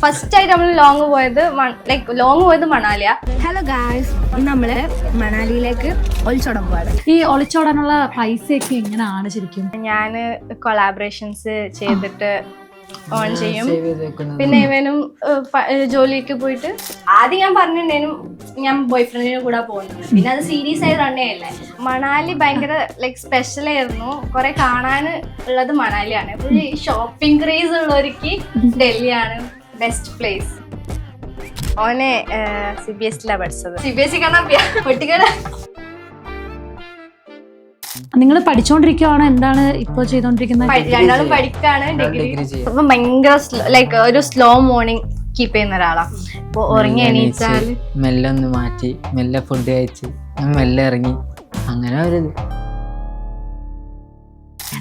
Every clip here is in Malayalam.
ഫസ്റ്റ് ആയിട്ട് നമ്മൾ ലോങ് പോയത് മണാലിയ. ഹലോ ഗായ്സ്, നമ്മള് മണാലിയിലേക്ക് ഒളിച്ചോടാൻ പോവാണ്. ഈ ഒളിച്ചോടാനുള്ള പൈസയൊക്കെ എങ്ങനെയാണ് ശരിക്കും? ഞാൻ കൊളാബറേഷൻസ് ചെയ്തിട്ട് ഓൺ ചെയ്യും. പിന്നെ ഇവനും ജോലിക്ക് പോയിട്ട് ആദ്യം ഞാൻ പറഞ്ഞിട്ടുണ്ടേനും ഞാൻ ബോയ് ഫ്രണ്ടിനും കൂടെ പോകുന്നത്. പിന്നെ അത് സീരിയസ് ആയി തന്നെയല്ലേ. മണാലി ഭയങ്കര സ്പെഷ്യൽ ആയിരുന്നു. കുറെ കാണാൻ ഉള്ളത് മണാലിയാണ്. ഈ ഷോപ്പിംഗ് ക്രേസ് ഉള്ളവർക്ക് ഡൽഹിയാണ് ബെസ്റ്റ് പ്ലേസ്. ഓനെ CBSE പഠിച്ചത്. CBSE കാണാൻ പൊട്ടിക്കട. നിങ്ങൾ പഠിച്ചോണ്ടിരിക്കുവാണോ? എന്താണ് ഇപ്പൊ ചെയ്തോണ്ടിരിക്കുന്നത്? രണ്ടാളും പഠിക്കാണ്, ഡിഗ്രി. അപ്പൊ ഭയങ്കര ഒരു സ്ലോ മോർണിംഗ് കീപ്പ് ചെയ്യുന്ന ഒരാളാ. ഇപ്പൊ ഉറങ്ങി എണീച്ചാൽ മെല്ലെ ഒന്ന് മാറ്റി മെല്ലെ ഫുഡ് കഴിച്ച് മെല്ലെ ഇറങ്ങി അങ്ങനെ ഒരു.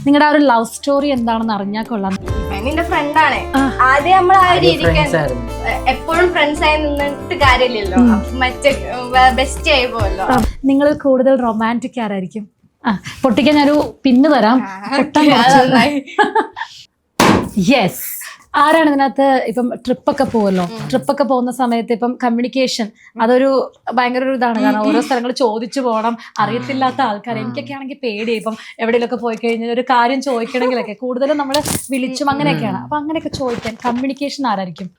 നിങ്ങളുടെ ആ ഒരു ലവ് സ്റ്റോറി എന്താണെന്ന് അറിഞ്ഞാൽ കൊള്ളാം. എന്റെ ഫ്രണ്ടാണ്. ആദ്യം നമ്മൾ ആ ഒരു എപ്പോഴും ഫ്രണ്ട്സ് ആയി നിന്നിട്ട് കാര്യമില്ലല്ലോ. മറ്റേ ബെസ്റ്റ് ആയി പോവല്ലോ. നിങ്ങൾ കൂടുതൽ റൊമാൻറ്റിക് ആരായിരിക്കും? പൊട്ടിക്കാൻ ഞാനൊരു പിന്ന് തരാം. യെസ്. ആരാണ് ഇതിനകത്ത്? ഇപ്പം ട്രിപ്പൊക്കെ പോവല്ലോ, ട്രിപ്പൊക്കെ പോകുന്ന സമയത്ത് ഇപ്പം കമ്മ്യൂണിക്കേഷൻ അതൊരു ഭയങ്കര ഒരു ഇതാണ്. കാരണം ഓരോ സ്ഥലങ്ങൾ ചോദിച്ചു പോകണം, അറിയത്തില്ലാത്ത ആൾക്കാർ. എനിക്കൊക്കെ ആണെങ്കിൽ പേടിയായി. ഇപ്പം എവിടെയെങ്കിലൊക്കെ പോയി കഴിഞ്ഞാൽ ഒരു കാര്യം ചോദിക്കണമെങ്കിലൊക്കെ കൂടുതലും നമ്മൾ വിളിച്ചും അങ്ങനെയൊക്കെയാണ്. അപ്പൊ അങ്ങനെയൊക്കെ ചോദിക്കാൻ കമ്മ്യൂണിക്കേഷൻ ആരായിരിക്കും?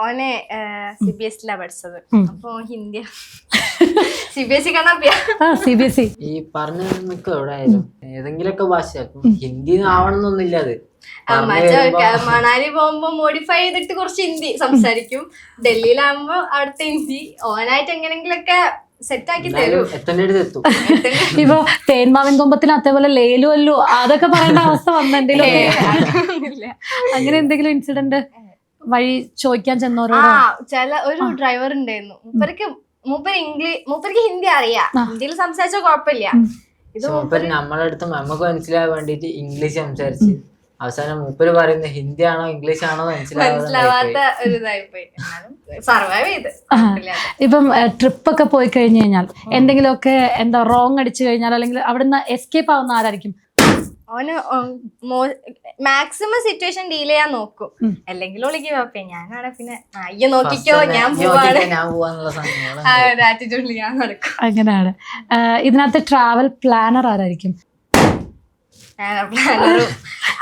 ഓനെ CBSE പഠിച്ചത്. അപ്പൊ ഹിന്ദി CBSE കാണാൻ CBSE ഈ പറഞ്ഞ നിൽക്കും എവിടെ ആയാലും ഏതെങ്കിലുമൊക്കെ ഭാഷ. ഹിന്ദി ആവണമെന്നൊന്നുമില്ല. അത് മണാലി പോകുമ്പോ മോഡിഫൈ ചെയ്തിട്ട് കുറച്ച് ഹിന്ദി സംസാരിക്കും. ഡൽഹിയിലാകുമ്പോ അവിടുത്തെ ഹിന്ദി ഓനായിട്ട് എങ്ങനെങ്കിലൊക്കെ സെറ്റ് ആക്കി തരും. എത്തേണ്ടടുത്ത് ഇപ്പൊ തേന്മാവിൻ കൊമ്പത്തിന് അതേപോലെ ലേലു അല്ലു അതൊക്കെ പറയേണ്ട അവസ്ഥ വന്നെന്തെങ്കിലും അങ്ങനെ എന്തെങ്കിലും ഇൻസിഡന്റ് വഴി ചോദിക്കാൻ ചെന്നവരോട്? ഒരു ഡ്രൈവർ ഉണ്ടായിരുന്നു. മൂപ്പർക്ക് ഹിന്ദി അറിയാം. ഹിന്ദിയിൽ സംസാരിച്ചാൽ കുഴപ്പമില്ല. നമ്മളെ അടുത്ത് നമുക്ക് മനസ്സിലാവാൻ വേണ്ടിട്ട് ഇംഗ്ലീഷ് സംസാരിച്ച് അവസാനം മൂപ്പര് പറയുന്നത് ഹിന്ദി ആണോ ഇംഗ്ലീഷ് ആണോ മനസ്സിലാവാത്ത ഒരു ഇതായി പോയി. സർവൈവ് ചെയ്ത്. ഇപ്പം ട്രിപ്പൊക്കെ പോയി കഴിഞ്ഞു കഴിഞ്ഞാൽ എന്തെങ്കിലുമൊക്കെ റോങ് അടിച്ചു കഴിഞ്ഞാൽ അല്ലെങ്കിൽ അവിടുന്ന് എസ്കേപ്പ് ആവുന്ന ആരായിരിക്കും? ഓന് മാക്സിമം സിറ്റുവേഷൻ ഡീൽ ചെയ്യാൻ നോക്കും. അല്ലെങ്കിൽ ഒളിക്ക് കുഴപ്പമില്ല. ഞാനാണ് പിന്നെ അയ്യോ നോക്കിക്കോ ഞാൻ പോവാണ് ആറ്റിറ്റ്യൂഡിൽ ഞാൻ നടക്കും. അങ്ങനെയാണ്. ഇതിനകത്ത് ട്രാവൽ പ്ലാനർ ആരായിരിക്കും?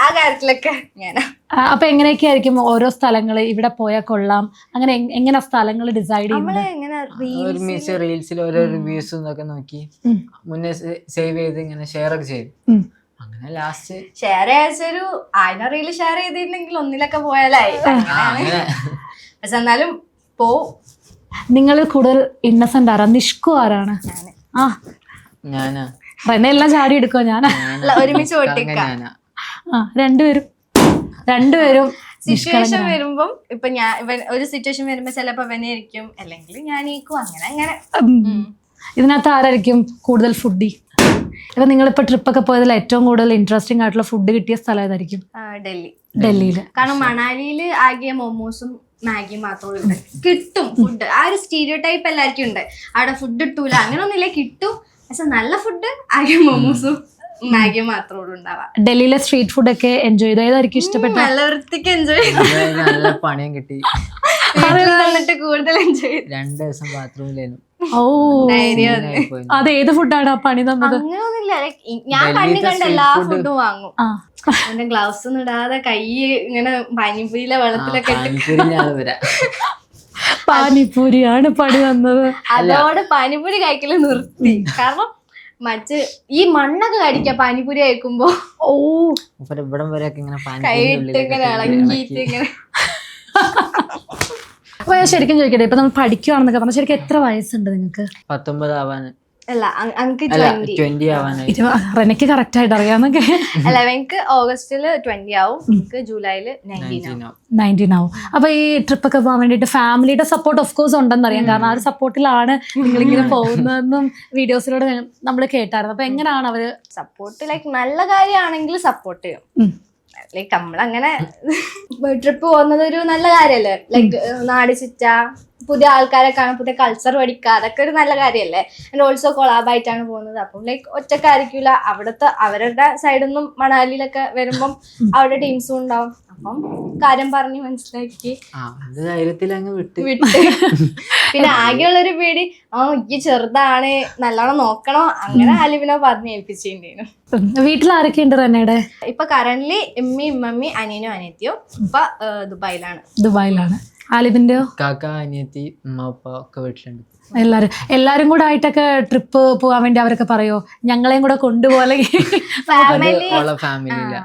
ആ കാര്യത്തിലൊക്കെ ഞാനാ. അപ്പൊ എങ്ങനെയൊക്കെ ആയിരിക്കും ഓരോ സ്ഥലങ്ങള് ഇവിടെ പോയാൽ കൊള്ളാം അങ്ങനെ എങ്ങനെ സ്ഥലങ്ങൾ ഡിസൈഡ് ചെയ്യുന്നത്? റീൽസിൽ ഓരോ റിവ്യൂസും ഒക്കെ നോക്കി മുന്നേ സേവ് ചെയ്ത് ഇങ്ങനെ ഷെയർ ഒക്കെ ചെയ്യും. അങ്ങനെ ലാസ്റ്റ് ഷെയർ അയച്ചൊരു 1000 റീല് ഷെയർ ചെയ്തിട്ടുണ്ടെങ്കിൽ ഒന്നിലൊക്കെ പോയാലായി. പക്ഷെ എന്നാലും നിങ്ങൾ കൂടുതൽ ഇന്നസെന്റ് ആരാ? നിഷ്കു ആരാണ്? ഞാനാ. റെനെ എല്ലാം ചാടി എടുക്കോ? ഞാനാ. ഒരുമിച്ച് പൊട്ടിക്കാം. രണ്ടുപേരും സിറ്റുവേഷൻ വരുമ്പം ഇപ്പൊ ഒരു സിറ്റുവേഷൻ വരുമ്പോ ചിലപ്പോ ഇവനായിരിക്കും, അല്ലെങ്കിൽ ഞാനേക്കും. അങ്ങനെ ഇതിനകത്ത് ആരായിരിക്കും കൂടുതൽ ഫുഡി? ഇപ്പൊ നിങ്ങളിപ്പോ ട്രിപ്പൊക്കെ പോയതിൽ ഏറ്റവും കൂടുതൽ ഇൻട്രസ്റ്റിംഗ് ആയിട്ടുള്ള ഫുഡ് കിട്ടിയ സ്ഥലം ഏതായിരിക്കും? ഡൽഹിയില്. കാരണം മണാലിയില് ആകെ മോമോസും മാഗിയും മാത്രമേ കിട്ടും. ഫുഡ് ആ ഒരു സ്റ്റീരിയോ ടൈപ്പ് എല്ലാവർക്കും ഉണ്ട്. അവിടെ ഫുഡ് കിട്ടൂല അങ്ങനൊന്നുമില്ല, കിട്ടും. പക്ഷെ നല്ല ഫുഡ് ആകെ മോമോസും മാഗിയും മാത്രമേ ഉള്ളൂ ഉണ്ടാവാ. ഡൽഹിയിലെ സ്ട്രീറ്റ് ഫുഡ് ഒക്കെ എൻജോയ് ചെയ്തു? ഏതായിരിക്കും ഇഷ്ടപ്പെട്ടു? നല്ല വൃത്തിക്ക് എൻജോയ് ചെയ്തു. നല്ല പണിയും കിട്ടി. കൂടുതൽ എൻജോയ് ചെയ്തു. 2 ദിവസം ബാത്റൂമിലായിരുന്നു. അത് ഏത് ഫുഡാണ് ആ പണി തന്നത്? അങ്ങനെയൊന്നുമില്ല. ഞാൻ കണ്ട എല്ലാ ഫുഡും വാങ്ങും. എന്റെ ഗ്ലൗസ് ഒന്നും ഇടാതെ കൈ ഇങ്ങനെ പാനിപ്പൂരിയിലെ വെള്ളത്തിലൊക്കെ പാനിപ്പൂരിയാണ് പണി തന്നത്. അതോടെ പാനിപ്പൂരി കഴിക്കല് നിർത്തി. കാരണം ഈ മണ്ണൊക്കെ കടിക്കാം പാനിപ്പൂരി കഴിക്കുമ്പോ. ഇവിടം വരെയൊക്കെ കൈയിട്ട് ഇങ്ങനെ ഇളക്കിയിട്ട് ഇങ്ങനെ. അപ്പൊ ഞാൻ ശരിക്കും ചോദിക്കട്ടെ, ഇപ്പൊ നമ്മൾ പഠിക്കുവാണെന്നൊക്കെ പറഞ്ഞാൽ ശരിക്കും എത്ര വയസ്സുണ്ട് നിങ്ങൾക്ക്? 19 ആവാൻ. അല്ല, എനിക്ക് 20 ആവാനായി. റെനക്ക് കറക്റ്റ് ആയിട്ട് അറിയാന്നൊക്കെ. അല്ല, എനിക്ക് ഓഗസ്റ്റില് 20 ആവും, എനിക്ക് ജൂലൈയില് 19 ആവും. അപ്പൊ ഈ ട്രിപ്പ് ഒക്കെ പോകാൻ വേണ്ടിട്ട് ഫാമിലിയുടെ സപ്പോർട്ട് ഓഫ് കോഴ്സ് ഉണ്ടെന്നറിയാം. കാരണം ആ ഒരു സപ്പോർട്ടിലാണ് നിങ്ങളിങ്ങനെ പോകുന്നതെന്നും വീഡിയോസിലൂടെ നമ്മൾ കേട്ടായിരുന്നു. അപ്പൊ എങ്ങനെയാണ് അവര് സപ്പോർട്ട്? നല്ല കാര്യമാണെങ്കിൽ സപ്പോർട്ട് ചെയ്യും. ലൈക്ക് നമ്മളങ്ങനെ ട്രിപ്പ് പോകുന്നത് ഒരു നല്ല കാര്യല്ലേ. ലൈക്ക് നാട് ചുറ്റാ, പുതിയ ആൾക്കാരെ കാണാൻ, പുതിയ കൾച്ചർ പഠിക്കുക, അതൊക്കെ ഒരു നല്ല കാര്യല്ലേ. ആൻഡ് ഓൾസോ കൊളാബായിട്ടാണ് പോകുന്നത്. അപ്പം ലൈക്ക് ഒറ്റക്കായിരിക്കില്ല, അവിടുത്തെ അവരുടെ സൈഡിൽ നിന്നും മണാലിയിലൊക്കെ വരുമ്പം അവിടെ ടീംസും ഉണ്ടാവും. അപ്പം കാര്യം പറഞ്ഞ് മനസ്സിലാക്കി വിട്ട്. പിന്നെ ആകെയുള്ളൊരു പേടി ഈ ചെറുതാണ്, നല്ലോണം നോക്കണോ, അങ്ങനെ ആലിബിനെ പറഞ്ഞ് ഏൽപ്പിച്ചിട്ടുണ്ടായിരുന്നു. വീട്ടിൽ ആരൊക്കെ ഉണ്ട് റെനയുടെ? ഇപ്പൊ കറന്റ്ലി ഇമ്മി ഇമ്മമ്മി അനിയനും അനിയത്തിയും ഇപ്പൊ ദുബായിലാണ്. ആലിബിന്റെയോ? കാക്ക, അനിയത്തി, ഉമ്മ, ഉപ്പ ഒക്കെ വീട്ടിലുണ്ട്. എല്ലാരും കൂടെ ആയിട്ടൊക്കെ ട്രിപ്പ് പോവാൻ വേണ്ടി അവരൊക്കെ പറയോ ഞങ്ങളെയും കൂടെ കൊണ്ടുപോലെ? ഫാമിലിയില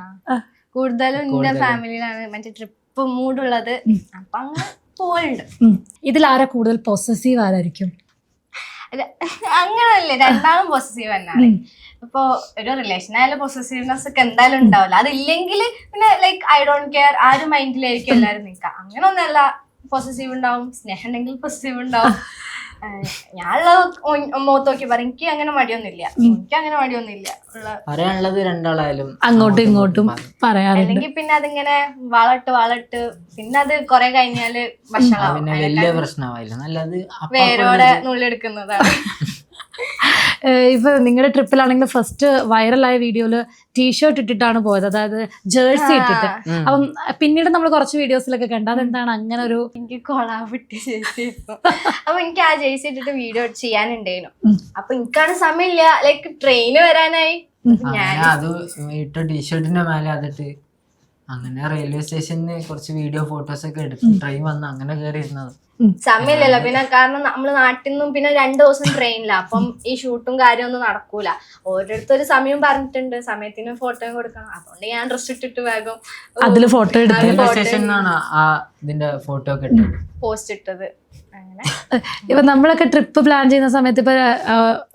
കൂടുതലും എന്റെ ഫാമിലിയിലാണ് മറ്റേ ട്രിപ്പ് മൂടുള്ളത്. അപ്പൊ അങ്ങനെ പോലുണ്ട്. ഇതിൽ ആരാ കൂടുതൽ പൊസസീവ് ആരായിരിക്കും? അങ്ങനല്ലേ, രണ്ടാളും പോസിറ്റീവ് തന്നെയാണ്. ഇപ്പൊ ഒരു റിലേഷൻ ആയാലും പോസിറ്റീവ്നെസ് ഒക്കെ എന്തായാലും ഉണ്ടാവില്ല. അതില്ലെങ്കിൽ പിന്നെ ലൈക്ക് ഐ ഡോണ്ട് കെയർ, ആ ഒരു മൈൻഡിലായിരിക്കും എല്ലാവരും നിൽക്കുക. അങ്ങനെ ഒന്നല്ല, പോസിറ്റീവ് ഉണ്ടാവും, സ്നേഹം ഉണ്ടെങ്കിൽ പോസിറ്റീവ് ഉണ്ടാവും. ഞാനുള്ളത് മുഖത്ത് നോക്കി പറയും, എനിക്ക് അങ്ങനെ മടിയൊന്നുമില്ല, പറയാനുള്ളത് രണ്ടാളായാലും അങ്ങോട്ടും ഇങ്ങോട്ടും പറയാറുണ്ട്. അല്ലെങ്കിൽ പിന്നെ അതിങ്ങനെ വളട്ട് പിന്നെ അത് കൊറേ കഴിഞ്ഞാല് വഷളാവും. വലിയ പ്രശ്നമായില്ല, നല്ലത് വേരോടെ നുള്ളെടുക്കുന്നതാണ്. ഇപ്പൊ നിങ്ങളുടെ ട്രിപ്പിലാണെങ്കിൽ ഫസ്റ്റ് വൈറലായ വീഡിയോയില് ടീഷർട്ട് ഇട്ടിട്ടാണ് പോയത്, അതായത് ജേഴ്സി ഇട്ടിട്ട്. അപ്പം പിന്നീട് നമ്മൾ കുറച്ച് വീഡിയോസിലൊക്കെ കണ്ടു. അതെന്താണ് അങ്ങനെ ഒരു? എനിക്ക് കൊളാവിട്ട് ജേഴ്സി അപ്പൊ എനിക്ക് ആ ജേഴ്സി ഇട്ടിട്ട് വീഡിയോ ചെയ്യാനുണ്ടായിരുന്നു. അപ്പൊ എനിക്കാണ് സമയമില്ല, ലൈക്ക് ട്രെയിന് വരാനായി. അത് ഇട്ട ടീഷർട്ടിന്റെ മേലെ അതിട്ട് അങ്ങനെ റെയിൽവേ സ്റ്റേഷനിൽ കുറച്ച് വീഡിയോ ഫോട്ടോസ് ഒക്കെ എടുത്ത് ട്രെയിൻ വന്ന് അങ്ങനെ കയറി ഇരുന്നത്. സമയമില്ലല്ലോ പിന്നെ, കാരണം നമ്മള് നാട്ടിൽ നിന്നും പിന്നെ 2 ദിവസം ട്രെയിനില്ല. അപ്പം ഈ ഷൂട്ടും കാര്യമൊന്നും നടക്കൂല. ഓരോരുത്തർ സമയം പറഞ്ഞിട്ടുണ്ട്, സമയത്തിന് ഫോട്ടോയും കൊടുക്കണം. അതുകൊണ്ട് ഞാൻ ഡ്രസ് ഇട്ടിട്ട് വേഗം അതില് ഫോട്ടോ എടുത്ത് ഇതിന്റെ ഫോട്ടോ ഒക്കെ പോസ്റ്റ് ഇട്ടത്. അങ്ങനെ ഇപ്പൊ നമ്മളൊക്കെ ട്രിപ്പ് പ്ലാൻ ചെയ്യുന്ന സമയത്ത് ഇപ്പൊ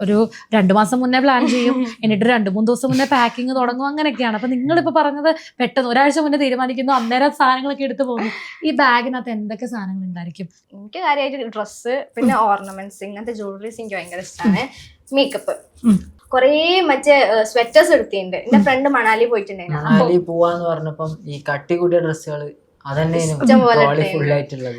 ഒരു 2 മാസം മുന്നേ പ്ലാൻ ചെയ്യും, എന്നിട്ട് 2-3 ദിവസം മുന്നേ പാക്കിങ് തുടങ്ങും, അങ്ങനെയൊക്കെയാണ്. അപ്പൊ നിങ്ങളിപ്പോ പറഞ്ഞത് പെട്ടെന്ന് ഒരാഴ്ച മുന്നേ തീരുമാനിക്കുന്നു, അന്നേരം സാധനങ്ങളൊക്കെ എടുത്ത് പോകുന്നു. ഈ ബാഗിനകത്ത് എന്തൊക്കെ സാധനങ്ങൾ ഉണ്ടായിരിക്കും? എനിക്ക് കാര്യമായിട്ട് ഡ്രസ്സ്, പിന്നെ ഓർണമെന്റ്സ്, ഇങ്ങനത്തെ ജ്വല്ലറീസ് എനിക്ക് ഭയങ്കര ഇഷ്ടമാണ്. മേക്കപ്പ്, കൊറേ മറ്റേ സ്വെറ്റേഴ്സ് എടുത്തിട്ടുണ്ട്. എന്റെ ഫ്രണ്ട് മണാലി പോയിട്ടുണ്ടായിരുന്നു. മണാലി പോവാന്ന് പറഞ്ഞപ്പം ഈ കട്ടി കൂടിയ ഡ്രസ്സുകള്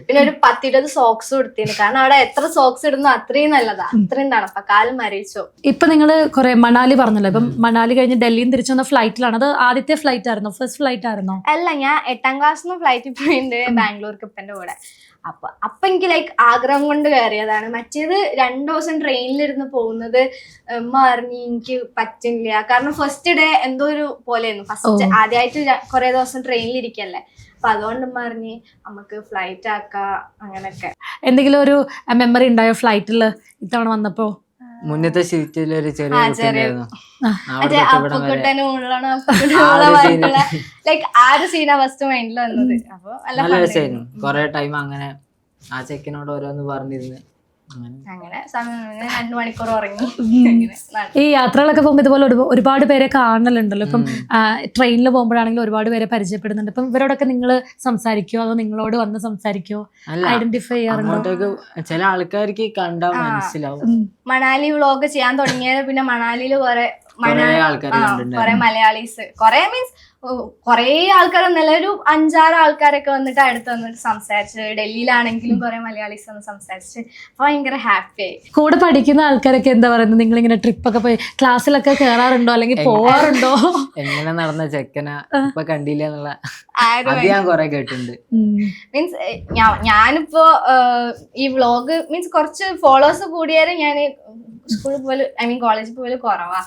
പിന്നെ ഒരു 10-20 സോക്സ് എടുത്തിട്ടുണ്ട്. കാരണം അവിടെ എത്ര സോക്സ് ഇടുന്നു അത്രയും നല്ലതാ, അത്രയും തണുപ്പാ, കാലം മരവിച്ചോ. ഇപ്പൊ നിങ്ങള് കൊറേ മണാലി പറഞ്ഞല്ലോ, ഇപ്പം മണാലി കഴിഞ്ഞ് ഡൽഹിയിൽ തിരിച്ചു വന്ന ഫ്ലൈറ്റിലാണ്. അത് ആദ്യത്തെ ഫ്ലൈറ്റ് ആയിരുന്നോ, ഫസ്റ്റ് ഫ്ലൈറ്റ് ആയിരുന്നോ? അല്ല, ഞാൻ 8ാം ക്ലാസ്സിൽ ഫ്ലൈറ്റിൽ പോയിട്ടുണ്ട് ബാംഗ്ലൂർക്ക് ഇപ്പന്റെ കൂടെ. അപ്പൊ എനിക്ക് ലൈക്ക് ആഗ്രഹം കൊണ്ട് കയറിയതാണ്. മറ്റേത് 2 ദിവസം ട്രെയിനിലിരുന്ന് പോകുന്നത് ഉമ്മ പറഞ്ഞ് എനിക്ക് പറ്റില്ല. കാരണം ഫസ്റ്റ് ഡേ എന്തോ ഒരു പോലെയായിരുന്നു. ഫസ്റ്റ് ആദ്യമായിട്ട് കുറെ ദിവസം ട്രെയിനിലിരിക്കല്ലേ. അപ്പൊ അതുകൊണ്ട് പറഞ്ഞ് നമുക്ക് ഫ്ലൈറ്റ് ആക്കാം അങ്ങനൊക്കെ. എന്തെങ്കിലും ഒരു മെമ്മറി ഉണ്ടായോ ഫ്ലൈറ്റില് ഇത്തവണ വന്നപ്പോ? മുന്നത്തെ സീറ്റിൽ ഒരു മറ്റേ അപ്പക്കുട്ടനും ലൈക്ക് ആ ഒരു സീനാ ഫസ്റ്റ് മൈൻഡിൽ വന്നത്. അപ്പൊ നല്ല രസമായിരുന്നു. കൊറേ ടൈം അങ്ങനെ ആ ചെക്കനോട് ഓരോന്ന് പറഞ്ഞിരുന്നു. അങ്ങനെ 2 മണിക്കൂർ ഉറങ്ങി. ഈ യാത്രകളൊക്കെ പോകുമ്പോൾ ഇതുപോലെ ഒരുപാട് പേരെ കാണലുണ്ടല്ലോ. ഇപ്പം ട്രെയിനിൽ പോകുമ്പോഴാണെങ്കിലും ഒരുപാട് പേരെ പരിചയപ്പെടുന്നുണ്ട്. ഇപ്പം ഇവരോടൊക്കെ നിങ്ങൾ സംസാരിക്കോ, അതോ നിങ്ങളോട് വന്ന് സംസാരിക്കോ, ഐഡന്റിഫൈ ചെയ്യാറുണ്ടോ? ചില ആൾക്കാർക്ക് കണ്ടാ മനസ്സിലാവും. മണാലി വ്ളോഗ് ചെയ്യാൻ തുടങ്ങിയത് പിന്നെ മണാലിയിൽ കുറെ മലയാളീസ്, കുറെ മീൻസ് കൊറേ ആൾക്കാരൊന്നല്ല, ഒരു 5-6 ആൾക്കാരൊക്കെ വന്നിട്ട് അടുത്ത് വന്നിട്ട് സംസാരിച്ച്. ഡൽഹിയിലാണെങ്കിലും കുറെ മലയാളീസ് വന്ന് സംസാരിച്ച്. അപ്പൊ ഭയങ്കര ഹാപ്പി ആയി. കൂടെ പഠിക്കുന്ന ആൾക്കാരൊക്കെ എന്താ പറയുന്നത്? നിങ്ങളിങ്ങനെ ട്രിപ്പൊക്കെ പോയി ക്ലാസ്സിലൊക്കെ കയറാറുണ്ടോ, അല്ലെങ്കിൽ പോവാറുണ്ടോ? എങ്ങനെ നടന്ന ചെക്കന ഇപ്പൊ കണ്ടില്ല എന്നുള്ള ഞാൻ കൊറേ കേട്ടിട്ടുണ്ട്. മീൻസ് ഞാനിപ്പോ ഈ വ്ളോഗ് മീൻസ് കുറച്ച് ഫോളോവേഴ്സ് കൂടിയാലും ഞാൻ സ്കൂളിൽ പോലും കോളേജിൽ പോലും കുറവാ.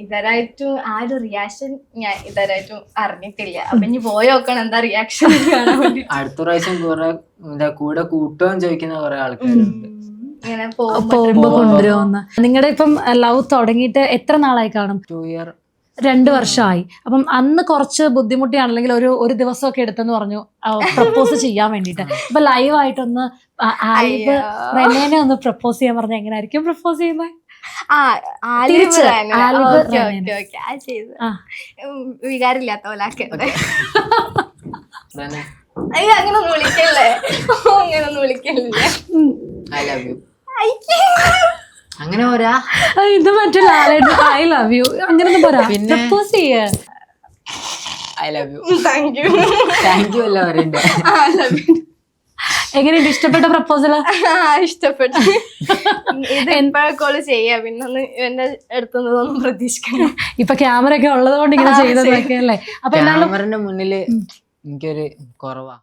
ഇതരായിട്ടും ആ ഒരു റിയാക്ഷൻ ഞാൻ ഇതരായിട്ടും അറിഞ്ഞിട്ടില്ല. അപ്പൊ ഇനി പോയി നോക്കണം എന്താ റിയാക്ഷൻ കാണാൻ വേണ്ടി. അടുത്ത പ്രാവശ്യം കുറെ കൂടെ കൂട്ടുവാൻ ചോദിക്കുന്ന കുറെ ആൾക്കാരുണ്ട്. ഇങ്ങനെ പോകുമ്പോ കൊണ്ടുവരുമെന്ന്. നിങ്ങളുടെ ഇപ്പം ലവ് തുടങ്ങിയിട്ട് എത്ര നാളായി കാണും? 2 year 2 വർഷമായി. അപ്പം അന്ന് കുറച്ച് ബുദ്ധിമുട്ടിയാണെങ്കിൽ ഒരു ദിവസമൊക്കെ എടുത്തെന്ന് പറഞ്ഞു പ്രപ്പോസ് ചെയ്യാൻ വേണ്ടിട്ട്. ഇപ്പൊ ലൈവായിട്ടൊന്ന് ആലിബ് റെനേനെ ഒന്ന് പ്രപ്പോസ് ചെയ്യാൻ പറഞ്ഞാൽ എങ്ങനെയായിരിക്കും പ്രപ്പോസ് ചെയ്യുന്നത്? വികാരമില്ലാത്ത പോലാക്കണ്ടേ? അയ്യോ, അങ്ങനൊന്നും വിളിക്കല്ലേ, അങ്ങനൊന്നും വിളിക്കല്ലേ. ഐ ലവ് യു അങ്ങനെ പോരാ. ഇത് മറ്റേ ഐ ലവ് യു അങ്ങനൊന്നും പോരാ. പ്രപ്പോസ് ചെയ്യ I love you. Thank you. Thank you അല്ല പറയണ്ടേ. എങ്ങനെയുണ്ട്? ഇഷ്ടപ്പെട്ട പ്രപ്പോസലാ? ഇഷ്ടപ്പെട്ടു. ഇത് എപ്പോഴൊക്കെ ചെയ്യാ, പിന്നെ ഒന്ന് എന്റെ അടുത്തുനിന്നൊന്നും പ്രതീക്ഷിക്കണം. ഇപ്പൊ ക്യാമറ ഒക്കെ ഉള്ളത് കൊണ്ട് ഇങ്ങനെ ചെയ്തതൊക്കെ അല്ലേ? അപ്പൊ ക്യാമറന്റെ മുന്നില് എനിക്കൊരു കുറവാ.